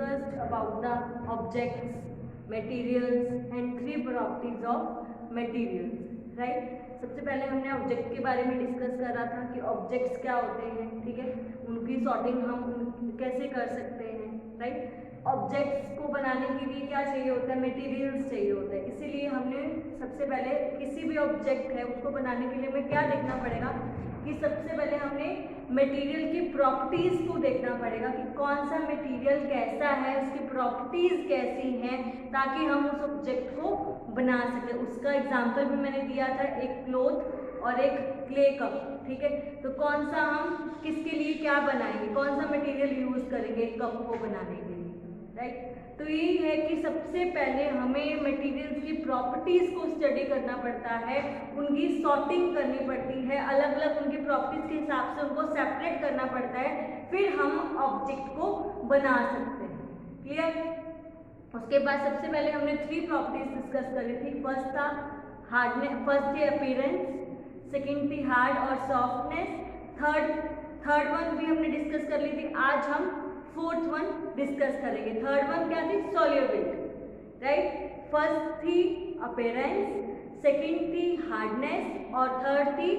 discussed about the objects, materials and three properties of materials, right? सबसे पहले हमने object के बारे में डिस्कस करा था कि ऑब्जेक्ट्स क्या होते हैं, ठीक है, उनकी सॉर्टिंग हम कैसे कर सकते हैं, राइट? ऑब्जेक्ट्स को बनाने के लिए क्या चाहिए होता है, मटेरियल्स चाहिए होता है। इसीलिए हमने सबसे पहले किसी भी ऑब्जेक्ट है उसको बनाने के लिए हमें क्या देखना पड़ेगा कि सबसे पहले हमने मटेरियल की प्रॉपर्टीज को देखना पड़ेगा कि कौन सा मटेरियल कैसा है, उसकी प्रॉपर्टीज कैसी हैं, ताकि हम उस ऑब्जेक्ट को बना सके। उसका एग्जाम्पल भी मैंने दिया था, एक क्लोथ और एक क्ले कप, ठीक है। तो कौन सा हम किसके लिए क्या बनाएंगे, कौन सा मटेरियल यूज करेंगे कप को बनाने के लिए, राइट? तो यही है कि सबसे पहले हमें मटेरियल्स की प्रॉपर्टीज को स्टडी करना पड़ता है, उनकी सॉर्टिंग करनी पड़ती है, अलग अलग उनकी प्रॉपर्टीज के हिसाब से उनको सेपरेट करना पड़ता है, फिर हम ऑब्जेक्ट को बना सकते हैं। क्लियर? उसके बाद सबसे पहले हमने थ्री प्रॉपर्टीज डिस्कस करी थी। फर्स्ट था हार्डनेस, फर्स्ट थी अपीयरेंस, सेकेंड थी हार्ड और सॉफ्टनेस, थर्ड वन भी हमने डिस्कस कर ली थी। आज हम फोर्थ वन डिस्कस करेंगे। थर्ड वन क्या थी, सॉल्युबिलिटी, राइट? फर्स्ट थी अपीयरेंस, सेकेंड थी हार्डनेस और थर्ड थी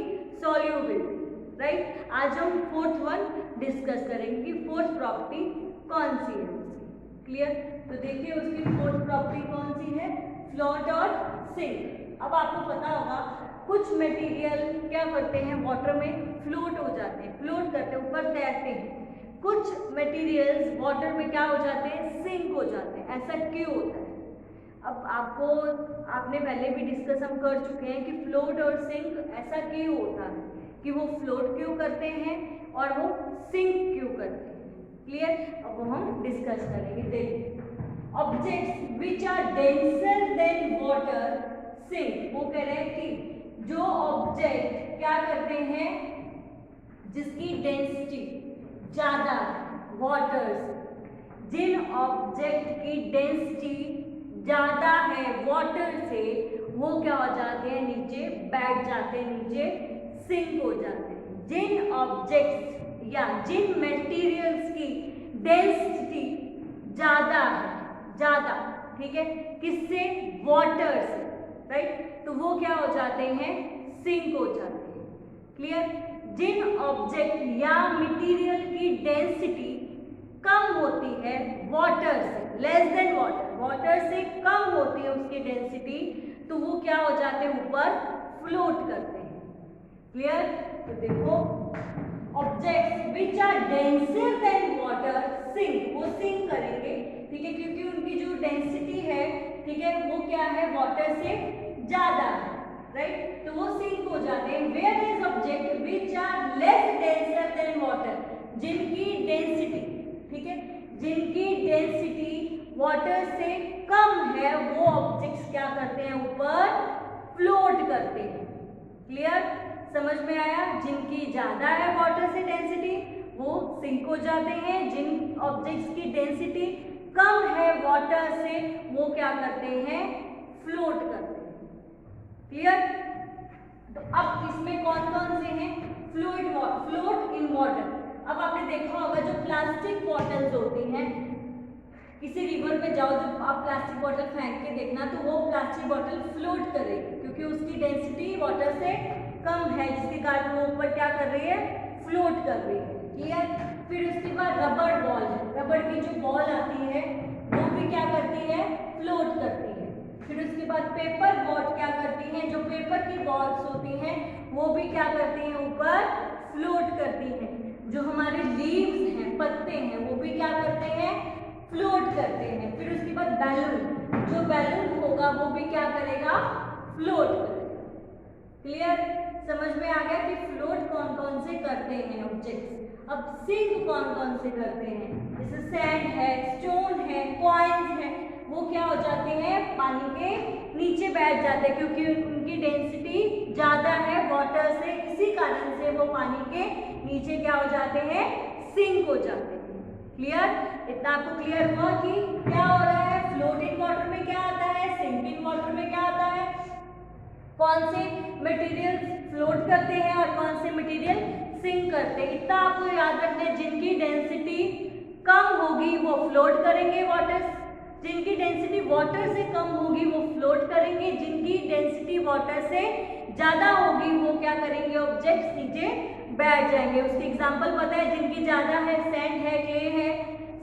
सॉल्युबिलिटी, राइट? आज हम फोर्थ वन डिस्कस करेंगे कि फोर्थ प्रॉपर्टी कौन सी है उसकी। क्लियर? तो देखिए उसकी फोर्थ प्रॉपर्टी कौन सी है, फ्लोट और सिंक। अब आपको पता होगा कुछ मटेरियल क्या करते हैं, वाटर में फ्लोट हो जाते हैं, फ्लोट करते हैं, ऊपर तैरते हैं। कुछ मटेरियल्स वाटर में क्या हो जाते हैं, सिंक हो जाते हैं। ऐसा क्यों होता है? अब आपने पहले भी डिस्कस हम कर चुके हैं कि फ्लोट और सिंक ऐसा क्यों होता है, कि वो फ्लोट क्यों करते हैं और वो सिंक क्यों करते हैं। क्लियर? अब वो हम डिस्कस करेंगे। देखिए objects which are denser than water sink. वो कह रहे हैं कि जो ऑब्जेक्ट क्या करते हैं, जिसकी डेंसिटी ज्यादा है, वाटर्स, जिन ऑब्जेक्ट की डेंसिटी ज्यादा है वाटर से, वो क्या हो जाते हैं, नीचे बैठ जाते हैं, नीचे सिंक हो जाते हैं। जिन ऑब्जेक्ट्स या जिन मटेरियल्स की डेंसिटी ज्यादा है, ज्यादा, ठीक है, किससे, वाटर से, राइट? तो वो क्या हो जाते हैं, सिंक हो जाते हैं। क्लियर? जिन ऑब्जेक्ट या मटेरियल की डेंसिटी कम होती है वाटर से, लेस देन वाटर, वाटर से कम होती है उसकी डेंसिटी, तो वो क्या हो जाते हैं, ऊपर फ्लोट करते हैं। क्लियर? तो देखो objects which are denser than water sink, वो सिंक करेंगे, ठीक है, क्योंकि उनकी जो डेंसिटी है, ठीक है, वो क्या है, वाटर से ज्यादा है, राइट? तो वो सिंक हो जाते हैं। Where is object which are less denser than water, जिनकी डेंसिटी, ठीक है, जिनकी डेंसिटी वाटर से कम है, वो ऑब्जेक्ट्स क्या करते हैं, ऊपर फ्लोट करते हैं। क्लियर? समझ में आया? जिनकी ज्यादा है वाटर से डेंसिटी, वो सिंक हो जाते हैं। जिन ऑब्जेक्ट्स की डेंसिटी कम है वाटर से, वो क्या करते हैं, फ्लोट करते हैं। क्लियर? तो अब इसमें कौन कौन से हैं, फ्लोट इन वाटर। अब आपने देखा होगा जो प्लास्टिक बॉटल्स होती हैं, किसी रिवर में जाओ, जब आप प्लास्टिक बॉटल फेंक के देखना, तो वो प्लास्टिक बॉटल फ्लोट करेगी, क्योंकि उसकी डेंसिटी वाटर से कम है, जिसके कारण वो ऊपर क्या कर रही है, फ्लोट कर रही है। क्लियर? फिर उसके बाद रबर बॉल है, रबर की जो बॉल आती है वो भी क्या करती है, फ्लोट करती है। फिर उसके बाद पेपर बोट क्या करती हैं, जो पेपर की बॉल्स होती हैं वो भी क्या करती हैं, ऊपर फ्लोट करती हैं। जो हमारे लीव्स हैं, पत्ते हैं, वो भी क्या करते हैं, फ्लोट करते हैं। फिर उसके बाद बैलून, जो बैलून होगा वो भी क्या करेगा, फ्लोट करेगा। क्लियर? समझ में आ गया कि फ्लोट कौन कौन से करते हैं ऑब्जेक्ट्स। अब सिंक कौन कौन से करते हैं, जैसे सैंड है, स्टोन है, कॉइन्स है, वो क्या हो जाते हैं, पानी के नीचे बैठ जाते हैं, क्योंकि उनकी डेंसिटी ज्यादा है वाटर से, इसी कारण से वो पानी के नीचे क्या हो जाते हैं, सिंक हो जाते हैं। क्लियर? इतना आपको क्लियर हुआ कि क्या हो रहा है, फ्लोट इन वाटर में क्या आता है, सिंक इन वाटर में क्या आता है, कौन से मटेरियल फ्लोट करते हैं और कौन से मटेरियल सिंक करते हैं। इतना आपको याद रखना है, जिनकी डेंसिटी कम होगी वो फ्लोट करेंगे वाटर, जिनकी डेंसिटी वाटर से कम होगी वो फ्लोट करेंगे, जिनकी डेंसिटी वाटर से ज़्यादा होगी वो क्या करेंगे, ऑब्जेक्ट्स नीचे बैठ जाएंगे। उसकी एग्जांपल पता है, जिनकी ज़्यादा है सैंड है, क्ले है,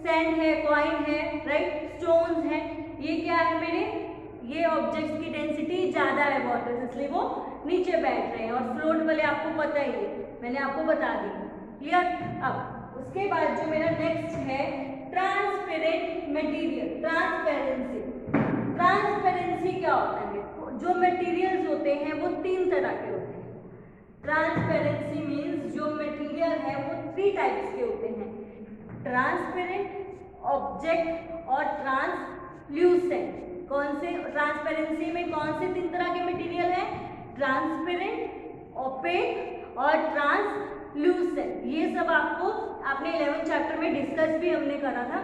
सैंड है, कॉइन है, राइट, स्टोन्स है, ये क्या है मेरे, ये ऑब्जेक्ट्स की डेंसिटी ज़्यादा है वाटर से, इसलिए वो नीचे बैठ रहे हैं। और फ्लोट वाले आपको पता ही है, मैंने आपको बता दी, क्लियर। अब उसके बाद जो मेरा नेक्स्ट है ट्रांसपेरेंट मटेरियल, ट्रांसपेरेंसी। ट्रांसपेरेंसी क्या होता है, जो मटेरियल्स होते हैं वो 3 तरह के होते हैं। ट्रांसपेरेंसी मीन्स जो मटेरियल है वो 3 टाइप्स के होते हैं, ट्रांसपेरेंट, ऑब्जेक्ट और ट्रांसल्यूसेंट। कौन से, ट्रांसपेरेंसी में कौन से 3 तरह के मटेरियल हैं, ट्रांसपेरेंट, ओपेक और ट्रांसल्यूसेंट। ये सब आपको आपने 11th चैप्टर में डिस्कस भी हमने करा था।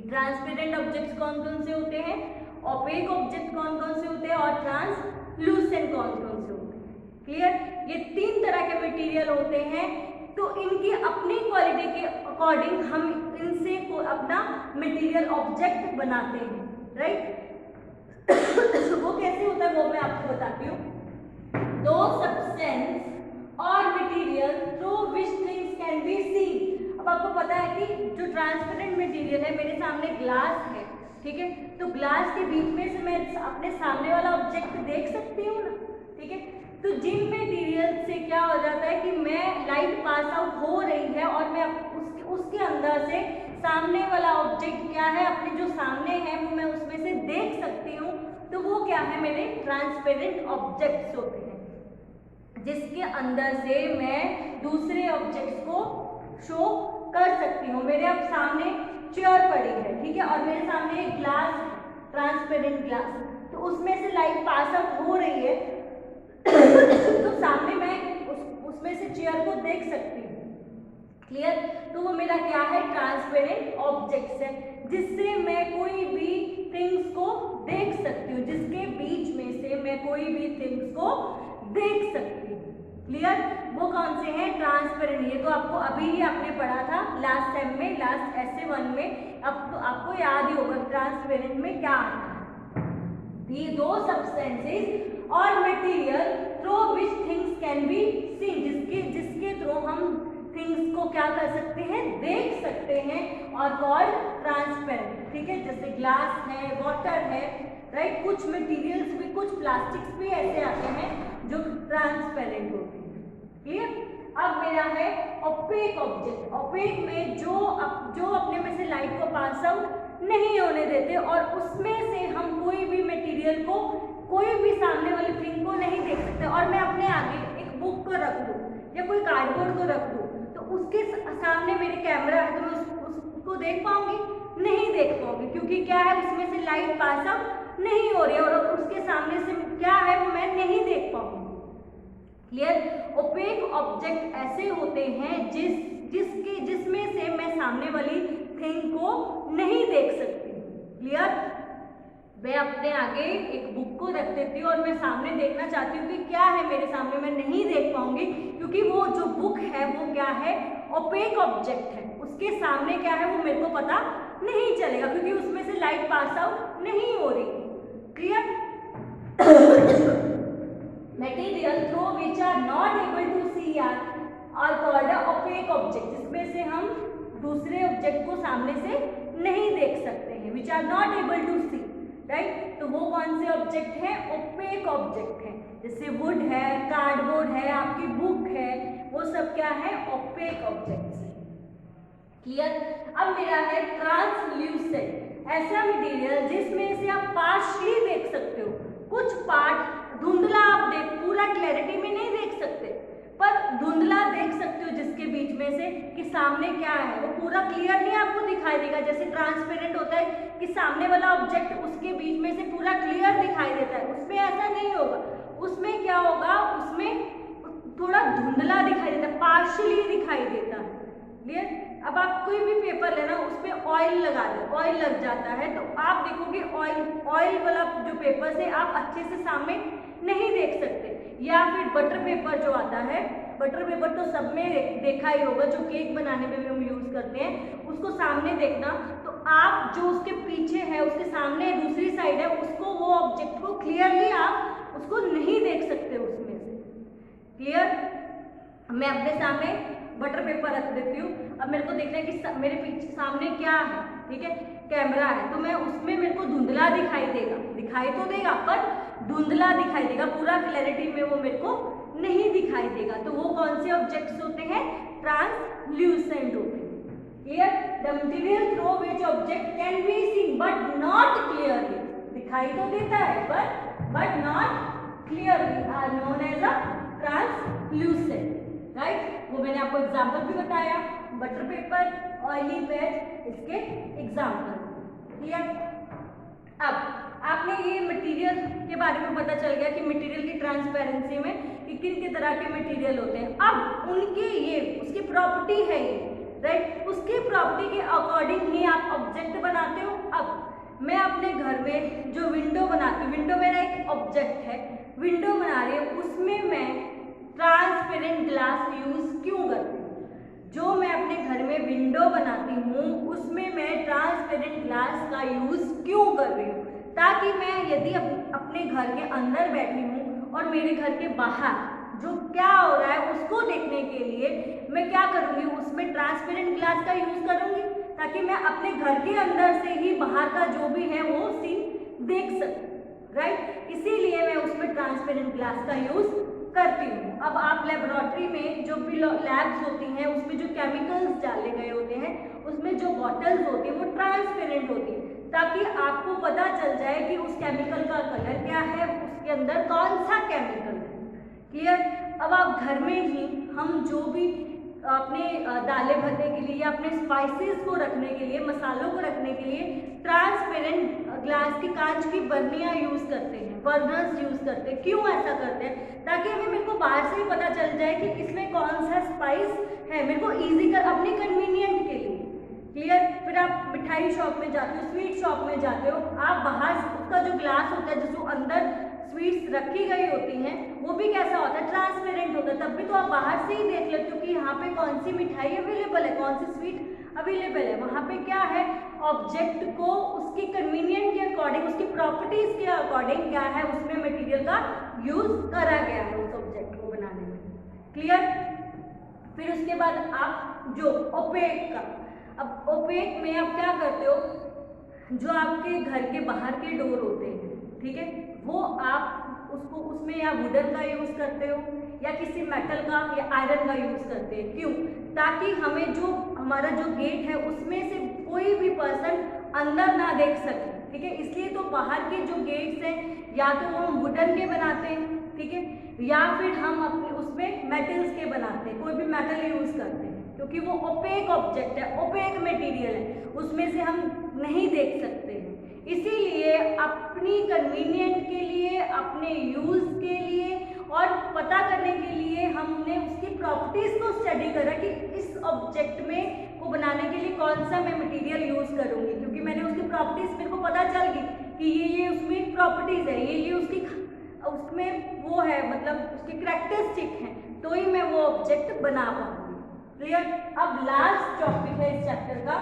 ट्रांसपेरेंट ऑब्जेक्ट्स कौन कौन से होते हैं, ओपेक ऑब्जेक्ट कौन कौन से होते हैं और ट्रांसल्यूसेंट कौन कौन से होते हैं, क्लियर। ये 3 तरह के मटेरियल होते हैं, तो इनकी अपनी क्वालिटी के अकॉर्डिंग हम इनसे अपना मटेरियल ऑब्जेक्ट बनाते हैं, राइट। वो कैसे होता है वो मैं आपको बताती हूँ। दो सब्सटेंस और material through which things can be scene. अब आपको पता है कि जो ट्रांसपेरेंट मटेरियल है, मेरे सामने ग्लास है, ठीक है, तो ग्लास के बीच में से मैं अपने सामने वाला ऑब्जेक्ट देख सकती हूँ ना, ठीक है। तो जिन मटेरियल से क्या हो जाता है कि मैं लाइट पास आउट हो रही है और मैं उसके अंदर से सामने वाला ऑब्जेक्ट क्या है, अपने जो सामने है वो मैं उसमें से देख सकती हूँ, तो वो क्या है, मेरे ट्रांसपेरेंट ऑब्जेक्ट्स होते हैं, जिसके अंदर से मैं दूसरे ऑब्जेक्ट्स को शो कर सकती हूँ। मेरे अब सामने चेयर पड़ी है, ठीक है, और मेरे सामने एक ग्लास है, ट्रांसपेरेंट ग्लास, तो उसमें से लाइट पास आउट हो रही है तो सामने मैं उसमें से चेयर को देख सकती हूँ, क्लियर। तो वो मेरा क्या है, ट्रांसपेरेंट ऑब्जेक्ट्स है, जिससे मैं कोई भी थिंग्स को देख सकती हूँ, जिसके बीच में से मैं कोई भी थिंग्स को देख सकती हूँ, क्लियर। वो कौन से हैं, ट्रांसपेरेंट। ये तो आपको अभी ही आपने पढ़ा था लास्ट सेम में, लास्ट essay 1 में। अब तो आपको याद ही होगा ट्रांसपेरेंट में क्या आता है। ये दो सब्सटेंसेस और material through which things can be scene, जिसके थ्रू हम थिंग्स को क्या कर सकते हैं, देख सकते हैं, और कॉल्ड ट्रांसपेरेंट, ठीक है। जैसे ग्लास है, वाटर है, राइट। कुछ मटेरियल्स भी, कुछ प्लास्टिक्स भी ऐसे आते हैं जो ट्रांसपेरेंट होते हैं, क्लियर। अब मेरा है ओपेक ऑब्जेक्ट। ओपेक में जो अपने में से लाइट को पास आउट नहीं होने देते और उसमें से हम कोई भी मटेरियल को, कोई भी सामने वाली थिंग को नहीं देख सकते। और मैं अपने आगे एक बुक को रख दूँ या कोई कार्डबोर्ड को रख दूँ, तो उसके सामने मेरे कैमरा है, तो मैं उसको देख पाऊंगी, नहीं देख पाऊंगी, क्योंकि क्या है, उसमें से लाइट पास आउट नहीं हो रही है और उसके सामने से क्या है वो मैं नहीं देख पाऊंगी, क्लियर। ओपेक ऑब्जेक्ट ऐसे होते हैं जिसमें से मैं सामने वाली थिंग को नहीं देख सकती, क्लियर। मैं अपने आगे एक बुक को रख देती हूँ और मैं सामने देखना चाहती हूँ कि क्या है मेरे सामने, मैं नहीं देख पाऊंगी, क्योंकि वो जो बुक है वो क्या है, ओपेक ऑब्जेक्ट है, उसके सामने क्या है वो मेरे को पता नहीं चलेगा, क्योंकि उसमें से लाइट पास आउट नहीं हो रही, clear. Material through which are not able to see are called opaque object, जिसमें से हम दूसरे ऑब्जेक्ट को सामने से नहीं देख सकते हैं, which are not able to see, right. तो वो कौन से ऑब्जेक्ट हैं, ओपेक ऑब्जेक्ट हैं। जैसे वुड है, कार्डबोर्ड है, आपकी बुक है, वो सब क्या है, ओपेक ऑब्जेक्ट्स है, क्लियर। अब मेरा है ट्रांसल्यूसेंट, ऐसा मटेरियल जिसमें से आप पार्शियली देख सकते हो, कुछ पार्ट धुंधला आप पूरा क्लैरिटी में नहीं देख सकते, पर धुंधला देख सकते हो, जिसके बीच में से कि सामने क्या है, वो पूरा क्लियर नहीं आपको दिखाई देगा। जैसे ट्रांसपेरेंट होता है कि सामने वाला ऑब्जेक्ट उसके बीच में से पूरा क्लियर दिखाई देता है, उसमें ऐसा नहीं होगा। उसमें क्या होगा, उसमें थोड़ा धुंधला दिखाई देता है, पार्शियली दिखाई देता है, क्लियर। अब आप कोई भी पेपर लेना, उस पर ऑयल लगा दो, ऑयल लग जाता है, तो आप देखोगे ऑयल वाला जो पेपर से आप अच्छे से सामने नहीं देख सकते। या फिर बटर पेपर जो आता है बटर पेपर तो सब में देखा ही होगा, जो केक बनाने में भी हम यूज करते हैं, उसको सामने देखना, तो आप जो उसके पीछे है, उसके सामने दूसरी साइड है, उसको वो ऑब्जेक्ट को क्लियरली आप उसको नहीं देख सकते उसमें से। क्लियर? मैं अपने सामने बटर पेपर रख देती हूँ, अब मेरे को देखना है कि मेरे पीछे सामने क्या है, ठीक है, कैमरा है, तो मैं उसमें मेरे को धुंधला दिखाई देगा, दिखाई तो देगा पर धुंधला दिखाई देगा, पूरा क्लैरिटी में वो मेरे को नहीं दिखाई देगा। तो वो कौन से ऑब्जेक्ट्स होते हैं? ट्रांसल्यूसेंट होते हैं। Clear? The material through which object can be seen but not clearly, दिखाई तो देता है but not clearly, are known as a translucent. Right? वो मैंने आपको एग्जाम्पल भी बताया, बटर पेपर, ऑयली पेज, इसके एग्जाम्पल। क्लियर? अब आपने ये मटेरियल के बारे में पता चल गया कि मटेरियल की ट्रांसपेरेंसी में कि किन किन तरह के मटेरियल होते हैं। अब उनके ये उसकी प्रॉपर्टी है ये, राइट? उसकी प्रॉपर्टी के अकॉर्डिंग ही आप ऑब्जेक्ट बनाते हो। अब मैं अपने घर में जो विंडो बनाती हूँ, विंडो मेरा एक ऑब्जेक्ट है, विंडो बना रही हूँ, उसमें मैं ट्रांसपेरेंट ग्लास यूज क्यों करती हूँ? जो मैं अपने घर में विंडो बनाती हूँ उसमें मैं ट्रांसपेरेंट ग्लास का यूज क्यों कर रही हूँ? ताकि मैं यदि अपने घर के अंदर बैठी हूँ और मेरे घर के बाहर जो क्या हो रहा है उसको देखने के लिए मैं क्या करूँगी? उसमें ट्रांसपेरेंट ग्लास का यूज करूँगी, ताकि मैं अपने घर के अंदर से ही बाहर का जो भी है वो सीन देख सकूँ। राइट? इसीलिए मैं उसमें ट्रांसपेरेंट ग्लास का यूज करती हूँ। अब आप लेबोरेटरी में जो भी लैब्स होती हैं उसमें जो केमिकल्स डाले गए होते हैं, उसमें जो बॉटल्स होती हैं वो ट्रांसपेरेंट होती है, ताकि आपको पता चल जाए कि उस केमिकल का कलर क्या है, उसके अंदर कौन सा केमिकल है। क्लियर? अब आप घर में ही हम जो भी अपने दालें भरने के लिए या अपने स्पाइसेस को रखने के लिए, मसालों को रखने के लिए ट्रांसपेरेंट ग्लास की कांच की बर्नियाँ यूज करते हैं, बर्नर्स यूज करते हैं। क्यों ऐसा करते हैं? ताकि हमें मेरे को बाहर से ही पता चल जाए कि इसमें कौन सा स्पाइस है, मेरे को ईजी कर अपने कन्वीनियंट के लिए। क्लियर? फिर आप मिठाई शॉप में जाते हो, स्वीट शॉप में जाते हो, आप बाहर उसका जो ग्लास होता है जिसको अंदर स्वीट्स रखी गई होती हैं वो भी कैसा होता है? ट्रांसपेरेंट होता है। तब भी तो आप बाहर से ही देख लेते हो कि यहाँ पे कौन सी मिठाई अवेलेबल है, कौन सी स्वीट अवेलेबल है। वहाँ पे क्या है? ऑब्जेक्ट को उसकी कन्वीनियंट के अकॉर्डिंग, उसकी प्रॉपर्टीज के अकॉर्डिंग क्या है, उसमें मटेरियल का यूज करा गया है उस ऑब्जेक्ट को बनाने में। क्लियर? फिर उसके बाद आप जो ओपेक का, अब ओपेक में आप क्या करते हो? जो आपके घर के बाहर के डोर होते हैं, ठीक है, वो आप उसको उसमें या वुडन का यूज करते हो या किसी मेटल का या आयरन का यूज करते हैं। क्यों? ताकि हमें जो हमारा जो गेट है उसमें से कोई भी पर्सन अंदर ना देख सके। ठीक है, इसलिए तो बाहर के जो गेट्स हैं या तो वो हम वुडन के बनाते हैं, ठीक है, या फिर हम अपने उसमें मेटल्स के बनाते हैं, कोई भी मेटल यूज करते हैं, क्योंकि वो ओपेक ऑब्जेक्ट है, ओपेक मटेरियल है, उसमें से हम नहीं देख सकते हैं। इसीलिए अपनी कन्वीनियंट के लिए, अपने यूज के लिए और पता करने के लिए हमने उसकी प्रॉपर्टीज को स्टडी करा कि इस ऑब्जेक्ट में को बनाने के लिए कौन सा मैं मटेरियल यूज करूंगी, क्योंकि मैंने उसकी प्रॉपर्टीज, मेरे को पता चल गई कि ये उसमें प्रॉपर्टीज है, ये उसकी उसमें वो है, मतलब उसकी कैरेक्टरिस्टिक है, तो ही मैं वो ऑब्जेक्ट बना पाऊंगी। क्लियर? अब लास्ट टॉपिक है इस चैप्टर का,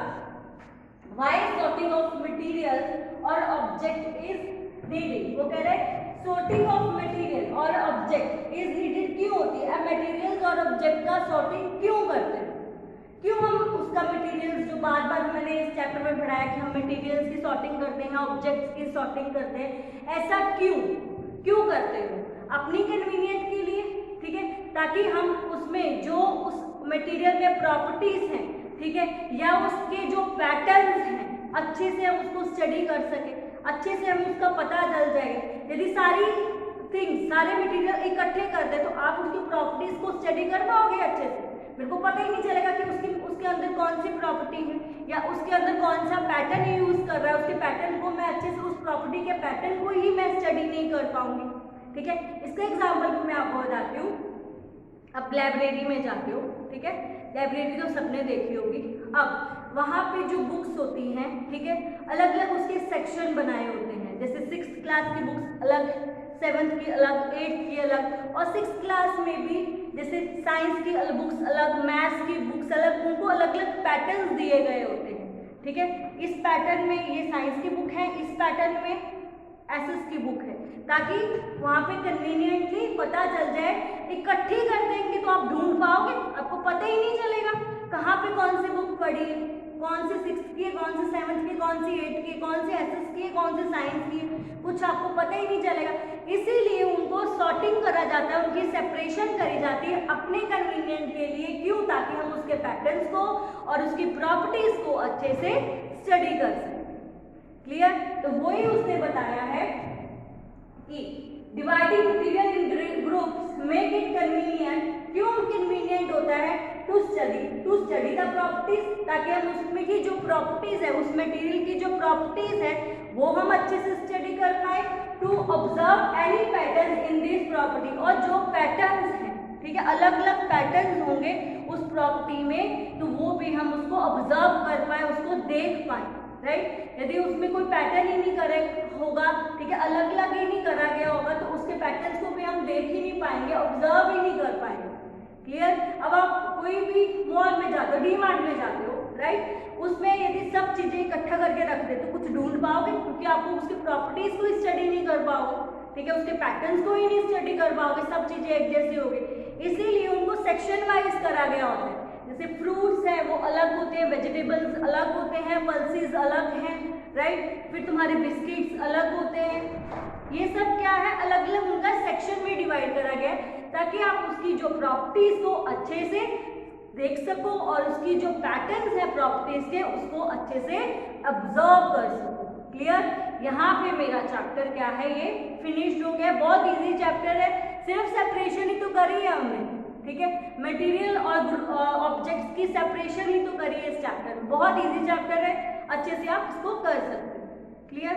व्हाई सॉर्टिंग ऑफ मटेरियल और ऑब्जेक्ट इज नीडेड। वो कह रहे हैं सॉर्टिंग ऑफ मटेरियल और ऑब्जेक्ट इज नीडेड क्यों होती है? मटेरियल्स और ऑब्जेक्ट का सॉर्टिंग क्यों करते हैं? क्यों हम उसका मटेरियल्स, जो बार बार मैंने इस चैप्टर में पढ़ाया कि हम मटेरियल्स की सॉर्टिंग करते हैं, ऑब्जेक्ट्स की सॉर्टिंग करते हैं, ऐसा क्यों करते हो? अपनी कन्वीनियंट के लिए, ठीक है, ताकि हम उसमें जो उस मटेरियल में प्रॉपर्टीज हैं, ठीक है, या उसके जो पैटर्न्स हैं, अच्छे से हम उसको स्टडी कर सके, अच्छे से हमें उसका पता चल जाएगा। यदि सारी थिंग्स, सारे मटेरियल इकट्ठे कर दे तो आप उसकी प्रॉपर्टीज को स्टडी कर पाओगे अच्छे से? मेरे को पता ही नहीं चलेगा कि उसके अंदर कौन सी प्रॉपर्टी है या उसके अंदर कौन सा पैटर्न यूज कर रहा है। उसके पैटर्न को मैं अच्छे से, उस प्रॉपर्टी के पैटर्न को ही मैं स्टडी नहीं कर पाऊंगी। ठीक है, इसका एग्जाम्पल भी मैं आपको बताती हूँ। अब लाइब्रेरी में जाते हो, ठीक है, लाइब्रेरी तो सबने देखी होगी। अब वहाँ पे जो बुक्स होती हैं, ठीक है, अलग अलग उसके सेक्शन बनाए होते हैं, जैसे 6th क्लास की बुक्स अलग, 7th की अलग, 8th की अलग, और 6th क्लास में भी जैसे साइंस की बुक्स अलग, मैथ्स की बुक्स अलग, उनको अलग अलग पैटर्न्स दिए गए होते हैं, ठीक है। इस पैटर्न में ये साइंस की बुक है, इस पैटर्न में एसएस की बुक है, ताकि वहाँ पे कन्वीनियंटली पता चल जाए। इकट्ठी कर देंगे तो आप ढूंढ पाओगे, आपको पता ही नहीं चलेगा कहाँ पे कौन सी बुक पढ़ी है, कौन सी 6th की है, कौन सी 7th की, कौन सी 8th की, कौन सी एसएस की है, कौन सी साइंस की है, कुछ आपको पता ही नहीं चलेगा। इसीलिए उनको सॉर्टिंग करा जाता है, उनकी सेपरेशन करी जाती है अपने कन्वीनियंट के लिए। क्यों? ताकि हम उसके पैटर्न्स को और उसकी प्रॉपर्टीज को अच्छे से स्टडी कर सकें। क्लियर? तो वही उसने बताया है कि dividing material in groups make it convenient. क्यों कन्वीनियंट होता है? टू स्टडी द प्रॉपर्टीज, ताकि हम उसमें की जो प्रॉपर्टीज है, उस मटेरियल की जो प्रॉपर्टीज है वो हम अच्छे से स्टडी कर पाए। To observe any pattern in this property, और जो पैटर्न्स हैं, ठीक है, अलग अलग पैटर्न्स होंगे उस प्रॉपर्टी में, तो वो भी हम उसको ऑब्जर्व कर पाए, उसको देख पाए, राइट। यदि उसमें कोई पैटर्न ही नहीं करे होगा, ठीक है, अलग अलग ही नहीं करा गया होगा, तो उसके पैटर्न्स को भी हम देख ही नहीं पाएंगे, ऑब्जर्व ही नहीं कर पाएंगे। क्लियर? अब आप कोई भी मॉल में जाते हो, डी मार्ट में जाते हो, राइट, उसमें यदि सब चीजें इकट्ठा करके रख दे तो कुछ ढूंढ पाओगे? क्योंकि आपको उसकी प्रॉपर्टीज को स्टडी नहीं कर पाओगे, ठीक है, उसके पैटर्न्स को ही नहीं स्टडी कर पाओगे, सब चीजें एक जैसी होगी। इसीलिए उनको सेक्शन वाइज करा गया होता है। जैसे फ्रूट्स हैं वो अलग होते हैं, वेजिटेबल्स अलग होते हैं, पल्सेस अलग हैं, राइट, फिर तुम्हारे बिस्किट्स अलग होते हैं। ये सब क्या है? अलग अलग उनका सेक्शन में डिवाइड करा गया है, ताकि आप उसकी जो प्रॉपर्टीज को अच्छे से देख सको और उसकी जो पैटर्न्स है प्रॉपर्टीज के, उसको अच्छे से ऑब्जर्व कर सको। क्लियर? यहाँ पे मेरा चैप्टर क्या है, ये फिनिश्ड हो गया। बहुत इजी चैप्टर है, सिर्फ सेपरेशन ही तो करी है हमने, ठीक है, मटेरियल और ऑब्जेक्ट्स की सेपरेशन ही तो करी है इस चैप्टर में। बहुत इजी चैप्टर है, अच्छे से आप इसको कर सकते हैं। क्लियर?